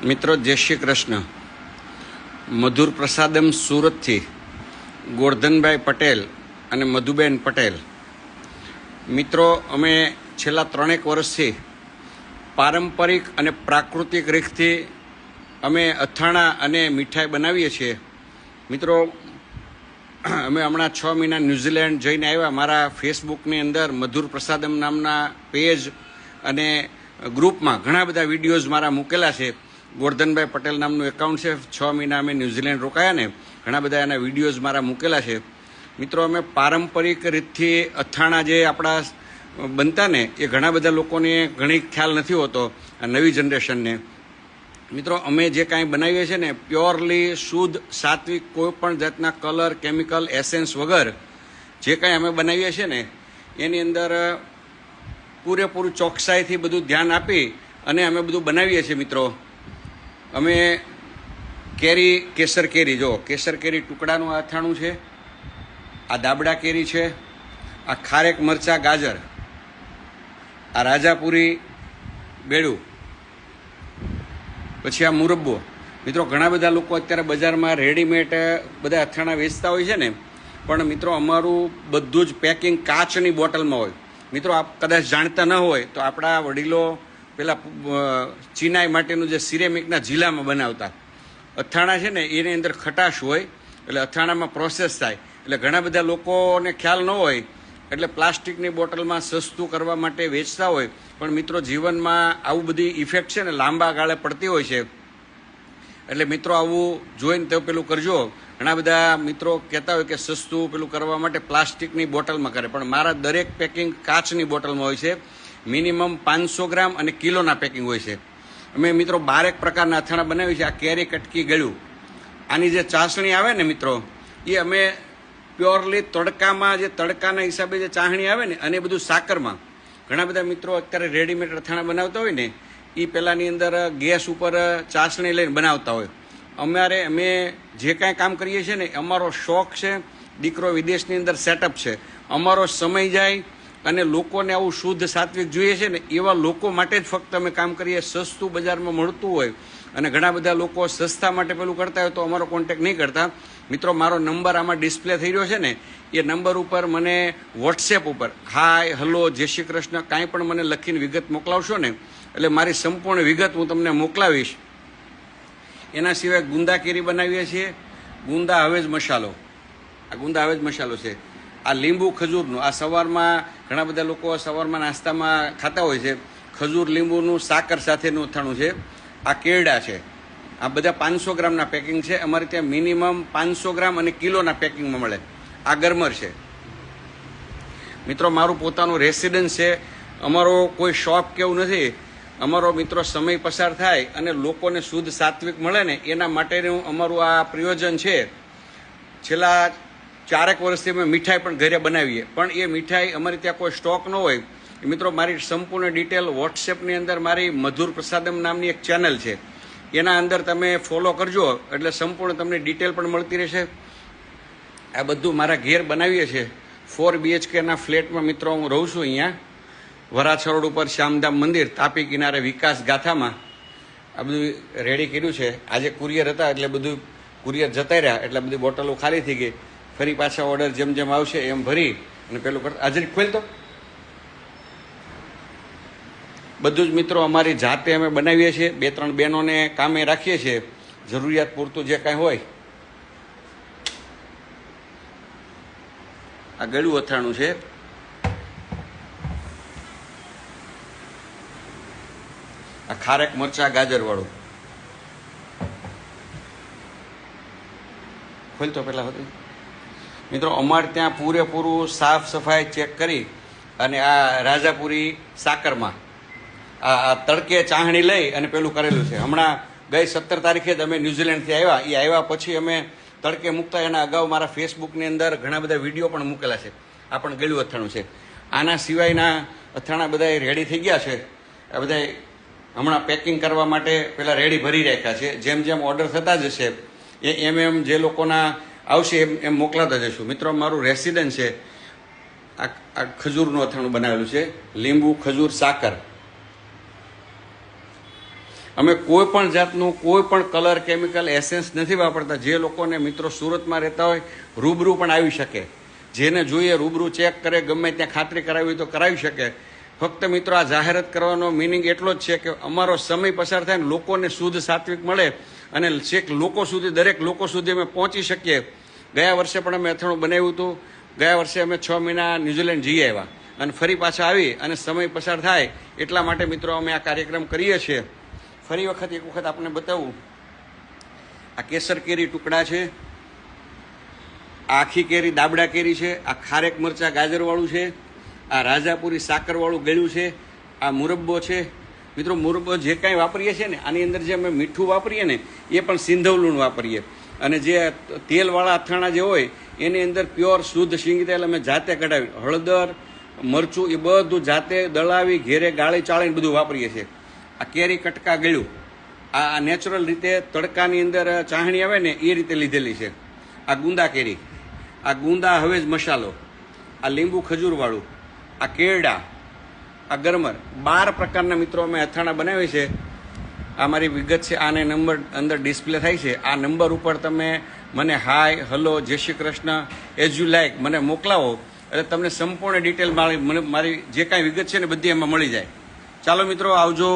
મિત્રો જય શ્રી કૃષ્ણ. મધુર પ્રસાદમ સુરતથી ગોરધનભાઈ પટેલ અને મધુબેન પટેલ. મિત્રો, અમે છેલ્લા 3 વર્ષથી પારંપરિક અને પ્રાકૃતિક રીતથી અમે અથાણા અને મીઠાઈ બનાવીએ છીએ. મિત્રો, અમે હમણાં 6 મહિના ન્યૂઝીલેન્ડ જઈને આવ્યા. મારા ફેસબુકની અંદર મધુર પ્રસાદમ નામના પેજ અને ગ્રુપમાં ઘણા બધા વિડીયોઝ મારા મૂકેલા છે. ગોરધનભાઈ પટેલ નામનું એકાઉન્ટ છે. 6 મહિના અમે ન્યૂઝીલેન્ડ રોકાયા ને ઘણા બધા એના વિડીયોઝ મારા મૂકેલા છે. મિત્રો, અમે પારંપરિક રીતથી અથાણા જે આપણા બનતા ને એ ઘણા બધા લોકોને ઘણી ખ્યાલ નથી હોતો, આ નવી જનરેશનને. મિત્રો, અમે જે કાંઈ બનાવીએ છીએ ને પ્યોરલી શુદ્ધ સાત્વિક, કોઈ પણ જાતના કલર, કેમિકલ, એસેન્સ વગર જે કાંઈ અમે બનાવીએ છીએ ને એની અંદર પૂરેપૂરું ચોકસાઈથી બધું ધ્યાન આપી અને અમે બધું બનાવીએ છીએ. મિત્રો, અમે કેરી, કેસર કેરી, જો કેસર કેરી ટુકડાનું અથાણું છે, આ દાબડા કેરી છે, આ ખારેક મરચાં ગાજર, આ રાજાપુરી બેડું, પછી આ મુરબ્બો. મિત્રો, ઘણા બધા લોકો અત્યારે બજારમાં રેડીમેડ બધા અથાણા વેચતા હોય છે ને, પણ મિત્રો અમારું બધું જ પેકિંગ કાચની બોટલમાં હોય. મિત્રો, આપ કદાચ જાણતા ન હોય તો આપણા વડીલો પેલા ચિનાઈ માટેનું જે સિરેમિકના ઝીલામાં બનાવતા અથાણા છે ને એની અંદર ખટાશ હોય એટલે અથાણામાં પ્રોસેસ થાય. એટલે ઘણા બધા લોકોને ખ્યાલ ન હોય એટલે પ્લાસ્ટિકની બોટલમાં સસ્તું કરવા માટે વેચતા હોય. પણ મિત્રો, જીવનમાં આવું બધી ઇફેક્ટ છે ને લાંબા ગાળે પડતી હોય છે. એટલે મિત્રો, આવું જોઈને તો પેલું કરજો. ઘણા બધા મિત્રો કહેતા હોય કે સસ્તું પેલું કરવા માટે પ્લાસ્ટિકની બોટલમાં કરે, પણ મારા દરેક પેકિંગ કાચની બોટલમાં હોય છે. મિનિમમ 500 ગ્રામ અને કિલોના પેકિંગ હોય છે. અમે મિત્રો 12 પ્રકારના અથાણા બનાવી છે. આ કેરી કટકી ગળ્યું, આની જે ચાસણી આવે ને મિત્રો, એ અમે પ્યોરલી તડકામાં, જે તડકાના હિસાબે જે ચાસણી આવે ને, અને બધું સાકરમાં. ઘણા બધા મિત્રો અત્યારે રેડીમેડ અથાણા બનાવતા હોય ને એ પહેલાંની અંદર ગેસ ઉપર ચાસણી લઈને બનાવતા હોય. અમે જે કાંઈ કામ કરીએ છીએ ને અમારો શોખ છે. દીકરો વિદેશની અંદર સેટઅપ છે. અમારો સમય જાય અને લોકોને આવું શુદ્ધ સાત્વિક જોઈએ છે ને એવા લોકો માટે જ ફક્ત અમે કામ કરીએ. સસ્તું બજારમાં મળતું હોય અને ઘણા બધા લોકો સસ્તા માટે પેલું કરતા હોય તો અમારો કોન્ટેક્ટ નહીં કરતા. મિત્રો, મારો નંબર આમાં ડિસ્પ્લે થઈ રહ્યો છે ને, એ નંબર ઉપર મને વોટ્સએપ ઉપર હાય, હલો, જય શ્રી કૃષ્ણ કાંઈ પણ મને લખીને વિગત મોકલાવશો ને એટલે મારી સંપૂર્ણ વિગત હું તમને મોકલાવીશ. એના સિવાય ગુંદા કેરી બનાવીએ છીએ, ગુંદા હવેજ મસાલો. આ ગુંદા હવેજ મસાલો છે. આ લીંબુ ખજૂરનું, આ સવારમાં ઘણા બધા લોકો સવારમાં નાસ્તામાં ખાતા હોય છે. ખજૂર લીંબુનું સાકર સાથેનું અથાણું છે. આ કેરડા છે. આ બધા 500 ગ્રામના પેકિંગ છે. અમારે ત્યાં મિનિમમ 500 ગ્રામ અને કિલોના પેકિંગમાં મળે. આ ગરમર છે. મિત્રો, મારું પોતાનું રેસિડન્સ છે. અમારો કોઈ શોપ કેવું નથી. અમારો મિત્રો સમય પસાર થાય અને લોકોને શુદ્ધ સાત્વિક મળે ને એના માટેનું અમારું આ પ્રયોજન છે. છેલ્લા 4 વર્ષથી અમે મીઠાઈ પણ ઘરે બનાવીએ, પણ એ મીઠાઈ અમારી ત્યાં કોઈ સ્ટોક ન હોય. મિત્રો, મારી સંપૂર્ણ ડિટેલ વોટ્સએપની અંદર મારી મધુર પ્રસાદમ નામની એક ચેનલ છે, એના અંદર તમે ફોલો કરજો એટલે સંપૂર્ણ તમને ડિટેલ પણ મળતી રહેશે. આ બધું મારા ઘેર બનાવીએ છીએ. 4 BHKના ફ્લેટમાં મિત્રો હું રહું છું. અહીંયા વરાછા રોડ ઉપર શ્યામધામ મંદિર, તાપી કિનારે, વિકાસ ગાથામાં આ બધું રેડી કર્યું છે. આજે કુરિયર હતા એટલે બધું કુરિયર જતા રહ્યા એટલે બધી બોટલો ખાલી થઈ ગઈ. ફરી પાછા ઓર્ડર જેમ જેમ આવશે એમ ભરી અને પેલું કરતા હાજરી ખોલતો બધું જ મિત્રો અમારી જાતે અમે બનાવીએ છીએ. 2-3 બહેનોને કામે રાખીએ છીએ જરૂરિયાત પૂરતું જે કાંઈ હોય. આ ગળું અથાણું છે. આ ખારેક મરચાં ગાજરવાળું. ખોલતો પહેલાં હતું. મિત્રો, અમારે ત્યાં પૂરેપૂરું સાફ સફાઈ ચેક કરી અને આ રાજાપુરી સાકરમાં આ તડકે ચાહણી લઈ અને પેલું કરેલું છે. હમણાં ગઈ 17 તારીખે જ અમે ન્યૂઝીલેન્ડથી આવ્યા. એ આવ્યા પછી અમે તડકે મૂકતા એના અગાઉ મારા ફેસબુકની અંદર ઘણા બધા વિડીયો પણ મૂકેલા છે. આ પણ ગળ્યું અથાણું છે. આના સિવાયના અથાણા બધા રેડી થઈ ગયા છે. આ બધા હમણાં પેકિંગ કરવા માટે પહેલાં રેડી ભરી રાખ્યા છે. જેમ જેમ ઓર્ડર થતા જશે એમ જે લોકોના આવશે એમ મોકલાતા જશું. મિત્રો, મારું રેસિડન્સ છે. આ ખજૂરનું અથાણું બનાવેલું છે. લીંબુ, ખજૂર, સાકર. અમે કોઈ પણ જાતનું કોઈ પણ કલર કેમિકલ એસેન્સ નથી વાપરતા. જે લોકોને મિત્રો સુરતમાં રહેતા હોય રૂબરૂ પણ આવી શકે, જેને જોઈએ રૂબરૂ ચેક કરે, ગમે ત્યાં ખાતરી કરાવી હોય તો કરાવી શકે. ફક્ત મિત્રો આ જાહેરાત કરવાનો મિનિંગ એટલો જ છે કે અમારો સમય પસાર થાય ને લોકોને શુદ્ધ સાત્વિક મળે અને છેક લોકો સુધી, દરેક લોકો સુધી અમે પહોંચી શકીએ. ગયા વર્ષે પણ અમે અથાણું બનાવ્યું હતું. ગયા વર્ષે અમે 6 મહિના ન્યૂઝીલેન્ડ જઈ આવ્યા અને ફરી પાછા આવી અને સમય પસાર થાય એટલા માટે મિત્રો અમે આ કાર્યક્રમ કરીએ છીએ. ફરી વખત એક વખત આપણે બતાવું, આ કેસર કેરી ટુકડા છે, આખી કેરી દાબડા કેરી છે, આ ખારેક મરચાં ગાજરવાળું છે, આ રાજાપુરી સાકરવાળું ગળ્યું છે, આ મુરબ્બો છે. મિત્રો મુરબ્બો જે કાંઈ વાપરીએ છીએ ને આની અંદર જે અમે મીઠું વાપરીએ ને એ પણ સિંધવ લૂણ વાપરીએ. અને જે તેલવાળા અથાણા જે હોય એની અંદર પ્યોર શુદ્ધ શીંગ તેલ અમે જાતે કઢાવી, હળદર મરચું એ બધું જાતે દળાવી ઘેરે ગાળી ચાળીને બધું વાપરીએ છીએ. આ કેરી કટકા ગળ્યું આ નેચરલ રીતે તડકાની અંદર ચાહણી આવે ને એ રીતે લીધેલી છે. આ ગુંદા કેરી, આ ગુંદા હવેજ મસાલો, આ લીંબુ ખજૂરવાળું, આ કેરડા, આ ગરમર, 12 પ્રકારના મિત્રો અમે અથાણા બનાવીએ છીએ. આ મારી વિગત છે, આને નંબર અંદર ડિસ્પ્લે થાય છે. આ નંબર ઉપર તમે મને હાય, હલો, જય Shri Krishna, as you like મને મોકલાવો એટલે તમને સંપૂર્ણ ડિટેલ મારી જે કાંઈ વિગત છે ને બધી એમાં મળી જાય. ચાલો મિત્રો, આવજો.